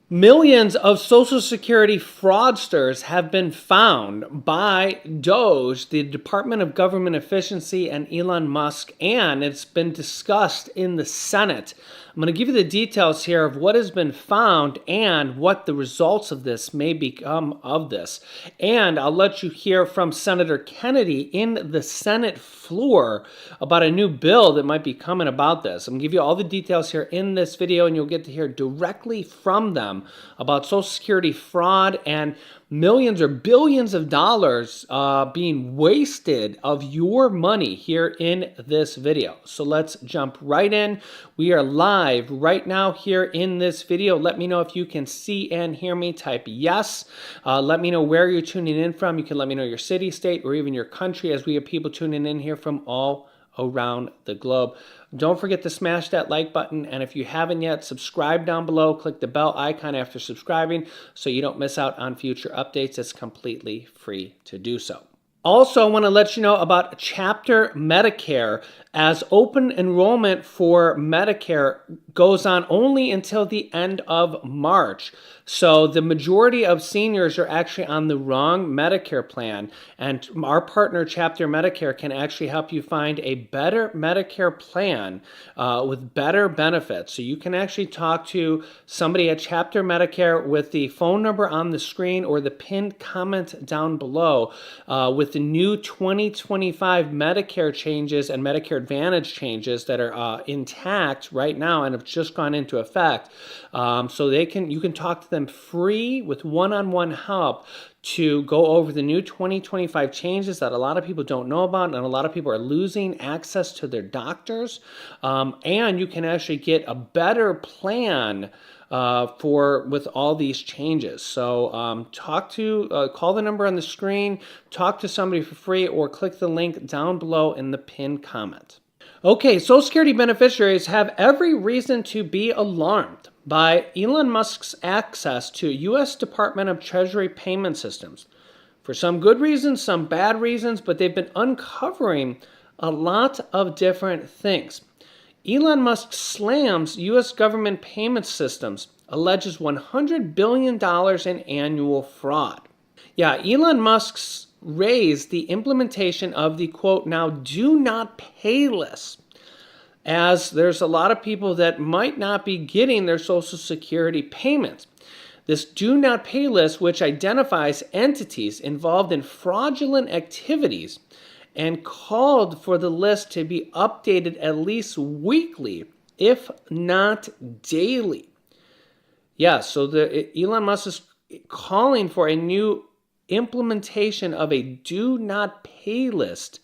Millions of Social Security fraudsters have been found by DOGE, the Department of Government Efficiency, and Elon Musk, and it's been discussed in the Senate. I'm going to give you the details here of what has been found and what the results of this may become of this. And I'll let you hear from Senator Kennedy in the Senate floor about a new bill that might be coming about this. I'm going to give you all the details here in this video, and you'll get to hear directly from them about Social Security fraud and millions or billions of dollars being wasted of your money here in this video. So let's jump right in. We are live right now here in this video. Let me know if you can see and hear me. Type yes. Let me know where you're tuning in from. You can let me know your city, state, or even your country, as we have people tuning in here from all around the globe. Don't forget to smash that like button, and if you haven't yet, subscribe down below. Click the bell icon after subscribing so you don't miss out on future updates. It's completely free to do so. Also, I want to let you know about Chapter Medicare, as open enrollment for Medicare goes on only until the end of March. So the majority of seniors are actually on the wrong Medicare plan, and our partner Chapter Medicare can actually help you find a better Medicare plan with better benefits. So you can actually talk to somebody at Chapter Medicare with the phone number on the screen or the pinned comment down below with the new 2025 Medicare changes and Medicare Advantage changes that are intact right now and have just gone into effect. So you can talk to them free with one-on-one help to go over the new 2025 changes that a lot of people don't know about, and a lot of people are losing access to their doctors. And you can actually get a better plan with all these changes. So call the number on the screen, talk to somebody for free, or click the link down below in the pinned comment. Okay, Social Security beneficiaries have every reason to be alarmed by Elon Musk's access to U.S. Department of Treasury payment systems. For some good reasons, some bad reasons, but they've been uncovering a lot of different things. Elon Musk slams U.S. government payment systems, alleges $100 billion in annual fraud. Yeah, Elon Musk's raised the implementation of the, quote, now do not pay list, as there's a lot of people that might not be getting their Social Security payments. This do not pay list, which identifies entities involved in fraudulent activities, and called for the list to be updated at least weekly, if not daily. Yeah, so Elon Musk is calling for a new implementation of a do not pay list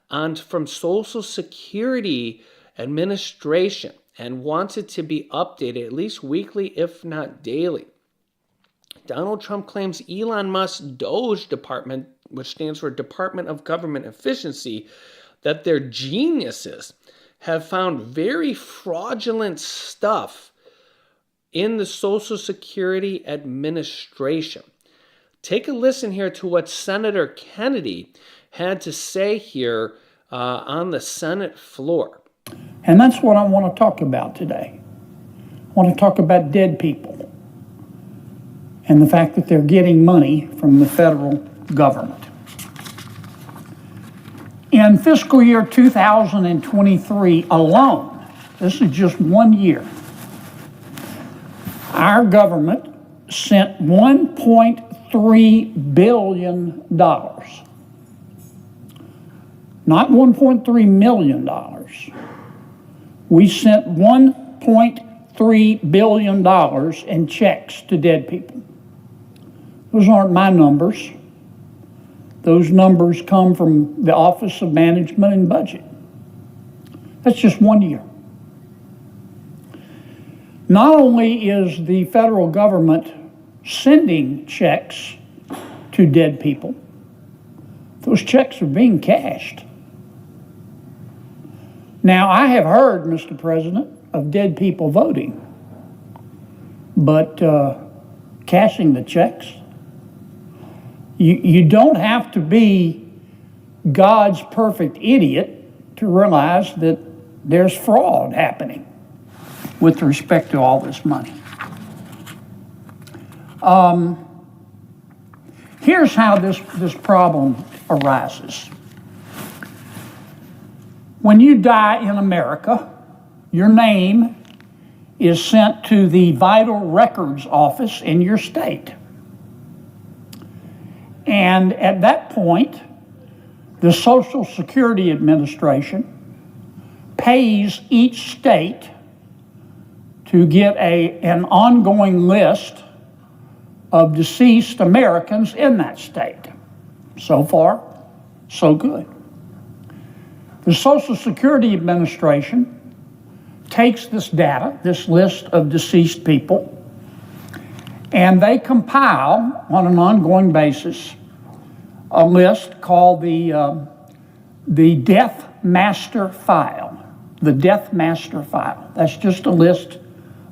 from Social Security Administration, and wants it to be updated at least weekly, if not daily. Donald Trump claims Elon Musk's D.O.G.E department, which stands for Department of Government Efficiency, that their geniuses have found very fraudulent stuff in the Social Security Administration. Take a listen here to what Senator Kennedy had to say here on the Senate floor. And that's what I want to talk about today. I want to talk about dead people and the fact that they're getting money from the federal government. In fiscal year 2023 alone, this is just 1 year, our government sent $1.3 billion, not $1.3 million. We sent $1.3 billion in checks to dead people. Those aren't my numbers. Those numbers come from the Office of Management and Budget. That's just 1 year. Not only is the federal government sending checks to dead people, those checks are being cashed. Now, I have heard, Mr. President, of dead people voting, but cashing the checks, you don't have to be God's perfect idiot to realize that there's fraud happening with respect to all this money. Here's how this problem arises. When you die in America, your name is sent to the Vital Records Office in your state. And at that point, the Social Security Administration pays each state to get an ongoing list of deceased Americans in that state. So far, so good. The Social Security Administration takes this data, this list of deceased people, and they compile on an ongoing basis a list called the Death Master File. The Death Master File. That's just a list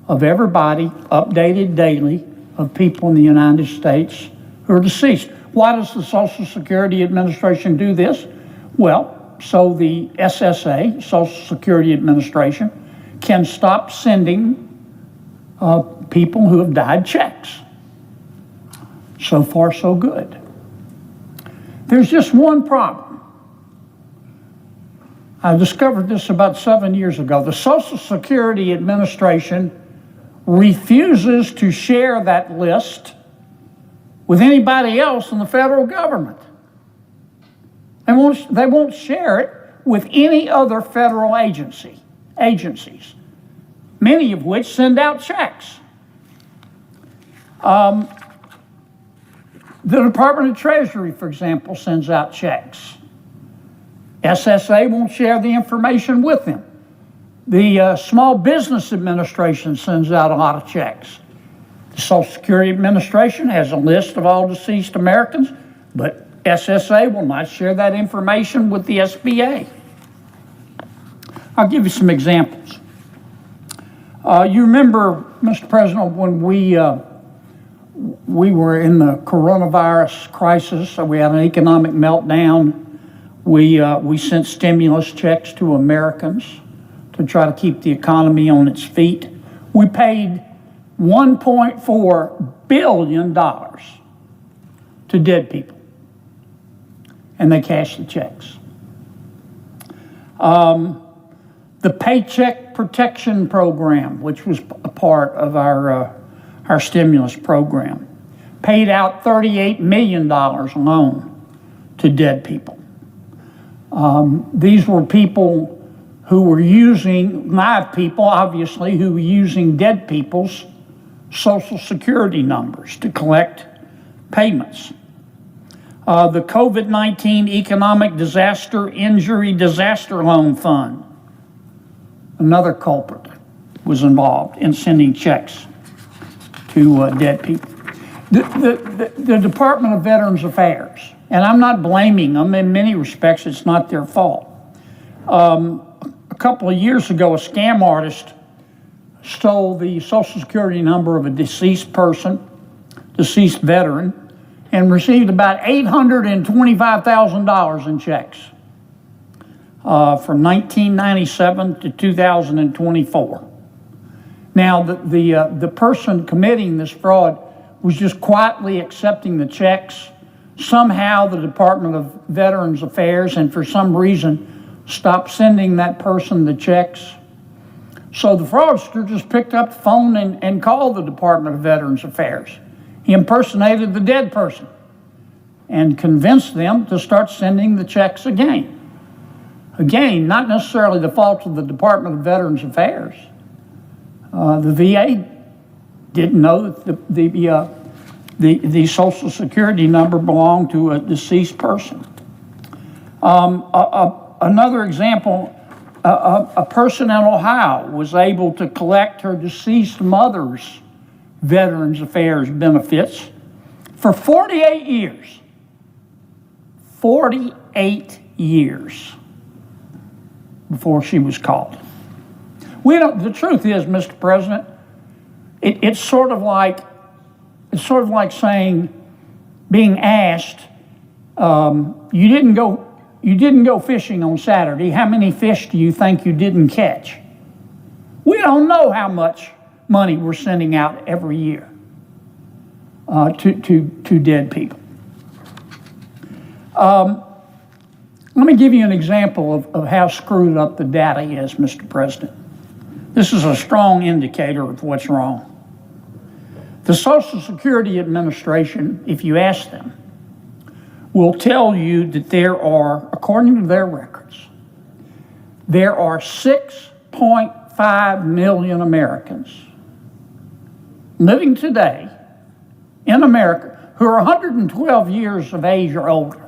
of everybody, updated daily, of people in the United States who are deceased. Why does the Social Security Administration do this? Well, so the SSA, Social Security Administration, can stop sending people who have died checks. So far, so good. There's just one problem. I discovered this about 7 years ago. The Social Security Administration refuses to share that list with anybody else in the federal government. They won't share it with any other federal agencies, many of which send out checks. The Department of Treasury, for example, sends out checks. SSA won't share the information with them. The Small Business Administration sends out a lot of checks. The Social Security Administration has a list of all deceased Americans, but SSA will not share that information with the SBA. I'll give you some examples. You remember, Mr. President, when we were in the coronavirus crisis, we had an economic meltdown. We sent stimulus checks to Americans to try to keep the economy on its feet. We paid $1.4 billion to dead people, and they cashed the checks. The Paycheck Protection Program, which was a part of our stimulus program, paid out $38 million alone to dead people. These were people who were using, live people obviously, who were using dead people's Social Security numbers to collect payments. The COVID-19 Economic Disaster Injury Disaster Loan Fund, another culprit, was involved in sending checks to dead people. The Department of Veterans Affairs, and I'm not blaming them, in many respects it's not their fault. A couple of years ago, a scam artist stole the Social Security number of a deceased veteran, and received about $825,000 in checks from 1997 to 2024. Now, the person committing this fraud was just quietly accepting the checks. Somehow the Department of Veterans Affairs, and for some reason, stopped sending that person the checks. So the fraudster just picked up the phone and called the Department of Veterans Affairs. He impersonated the dead person and convinced them to start sending the checks again. Again, not necessarily the fault of the Department of Veterans Affairs. The VA didn't know that the Social Security number belonged to a deceased person. Another example, a person in Ohio was able to collect her deceased mother's Veterans Affairs benefits for 48 years. 48 years before she was caught. The truth is, Mr. President, it's sort of like saying, being asked, you didn't go fishing on Saturday. How many fish do you think you didn't catch? We don't know how much money we're sending out every year. to dead people. Let me give you an example of how screwed up the data is, Mr. President. This is a strong indicator of what's wrong. The Social Security Administration, if you ask them, will tell you that there are, according to their records, there are 6.5 million Americans living today in America who are 112 years of age or older.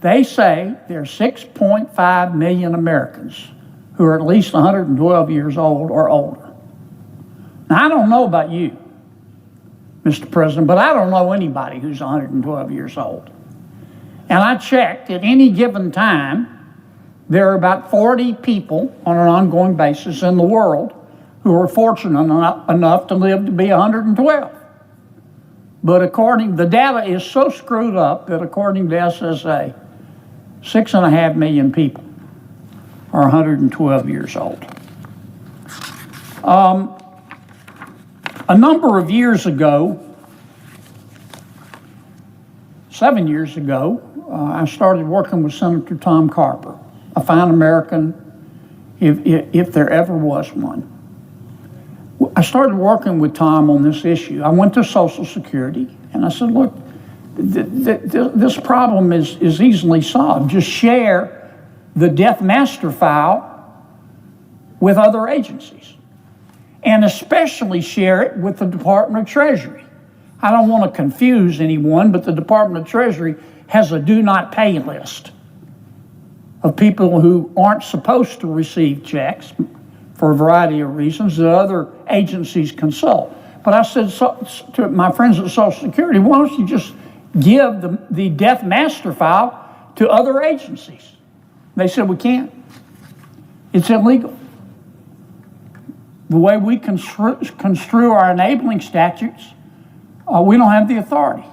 They say there are 6.5 million Americans who are at least 112 years old or older. Now, I don't know about you, Mr. President, but I don't know anybody who's 112 years old. And I checked, at any given time, there are about 40 people on an ongoing basis in the world who are fortunate enough to live to be 112. But the data is so screwed up that according to SSA, 6.5 million people are 112 years old. A number of years ago, 7 years ago, I started working with Senator Tom Carper, a fine American, if there ever was one. I started working with Tom on this issue. I went to Social Security and I said, look, this problem is easily solved. Just share the death master file with other agencies, and especially share it with the Department of Treasury. I don't want to confuse anyone, but the Department of Treasury has a do not pay list of people who aren't supposed to receive checks for a variety of reasons that other agencies consult. But I said to my friends at Social Security, why don't you just give the death master file to other agencies? They said, we can't. It's illegal. The way we construe our enabling statutes, we don't have the authority.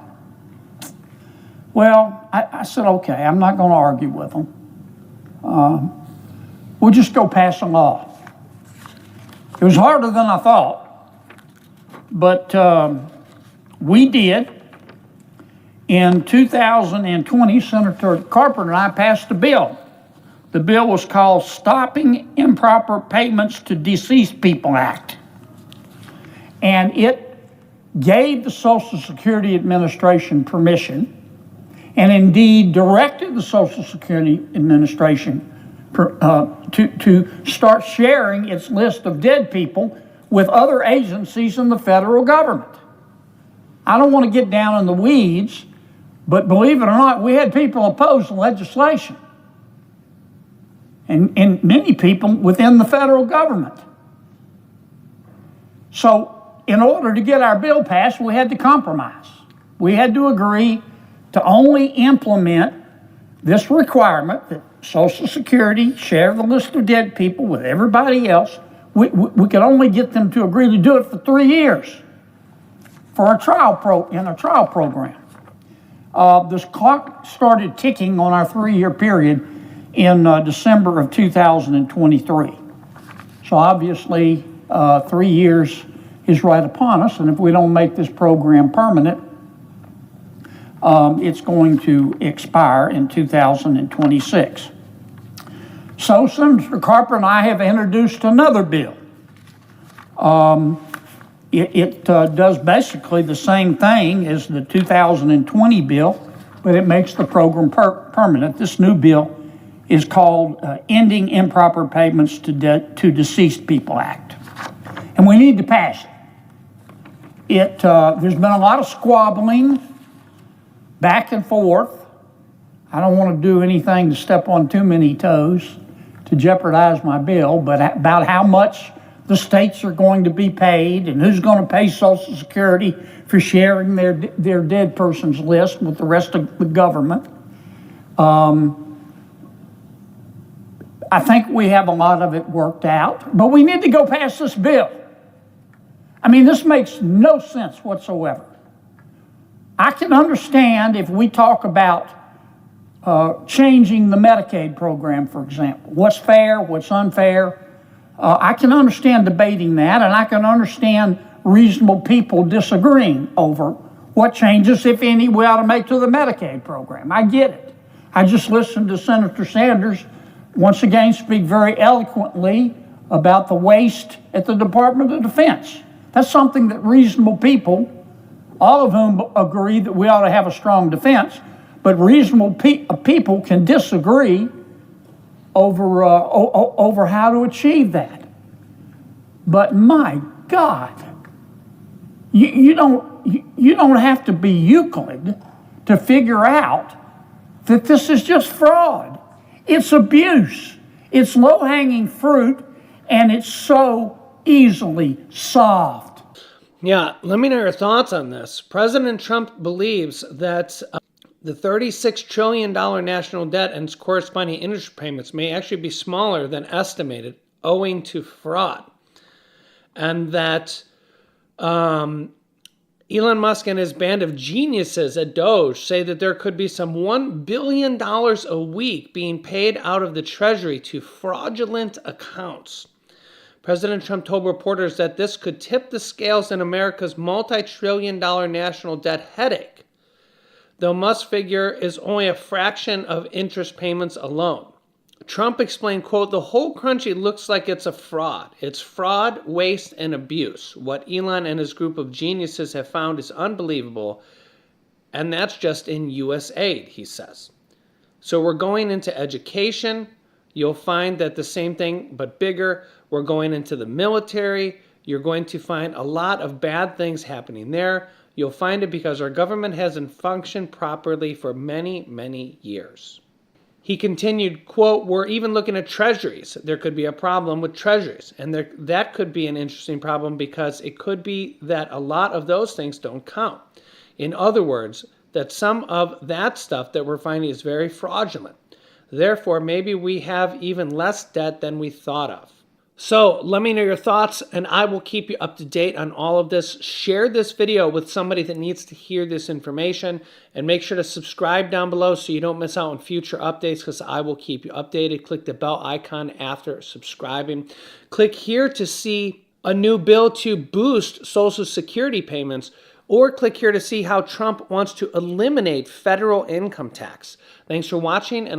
Well, I said, okay, I'm not going to argue with them. We'll just go pass a law. It was harder than I thought, but we did. In 2020, Senator Carper and I passed a bill. The bill was called Stopping Improper Payments to Deceased People Act. And it gave the Social Security Administration permission, and indeed directed the Social Security Administration to start sharing its list of dead people with other agencies in the federal government. I don't want to get down in the weeds, but believe it or not, we had people oppose the legislation. And many people within the federal government. So in order to get our bill passed, we had to compromise. We had to agree to only implement this requirement that Social Security share the list of dead people with everybody else. We could only get them to agree to do it for 3 years for a trial program. This clock started ticking on our 3-year period in December of 2023. So obviously 3 years is right upon us, and if we don't make this program permanent, it's going to expire in 2026. So Senator Carper and I have introduced another bill. It does basically the same thing as the 2020 bill, but it makes the program permanent. This new bill is called Ending Improper Payments to Deceased People Act. And we need to pass it. There's been a lot of squabbling back and forth. I don't want to do anything to step on too many toes to jeopardize my bill, but about how much the states are going to be paid and who's going to pay Social Security for sharing their dead person's list with the rest of the government. I think we have a lot of it worked out, but we need to go past this bill. I mean, this makes no sense whatsoever. I can understand if we talk about changing the Medicaid program, for example. What's fair, what's unfair, I can understand debating that, and I can understand reasonable people disagreeing over what changes, if any, we ought to make to the Medicaid program. I get it. I just listened to Senator Sanders once again speak very eloquently about the waste at the Department of Defense. That's something that reasonable people, all of whom agree that we ought to have a strong defense, but reasonable people can disagree over how to achieve that. But my God, you don't have to be Euclid to figure out that this is just fraud. It's abuse. It's low-hanging fruit, and it's so easily solved. Yeah, let me know your thoughts on this. President Trump believes that the $36 trillion national debt and its corresponding interest payments may actually be smaller than estimated owing to fraud. And that Elon Musk and his band of geniuses at DOGE say that there could be some $1 billion a week being paid out of the Treasury to fraudulent accounts. President Trump told reporters that this could tip the scales in America's multi-trillion-dollar national debt headache, though Musk's figure is only a fraction of interest payments alone. Trump explained, quote, "The whole country looks like it's a fraud. It's fraud, waste, and abuse. What Elon and his group of geniuses have found is unbelievable, and that's just in U.S. aid," he says. So we're going into education. You'll find that the same thing, but bigger. We're going into the military. You're going to find a lot of bad things happening there. You'll find it because our government hasn't functioned properly for many, many years. He continued, quote, "We're even looking at treasuries. There could be a problem with treasuries. And that could be an interesting problem because it could be that a lot of those things don't count. In other words, that some of that stuff that we're finding is very fraudulent. Therefore, maybe we have even less debt than we thought of." So let me know your thoughts, and I will keep you up to date on all of this. Share this video with somebody that needs to hear this information, and make sure to subscribe down below so you don't miss out on future updates, because I will keep you updated. Click the bell icon after subscribing. Click here to see a new bill to boost Social Security payments, or click here to see how Trump wants to eliminate federal income tax. Thanks for watching, and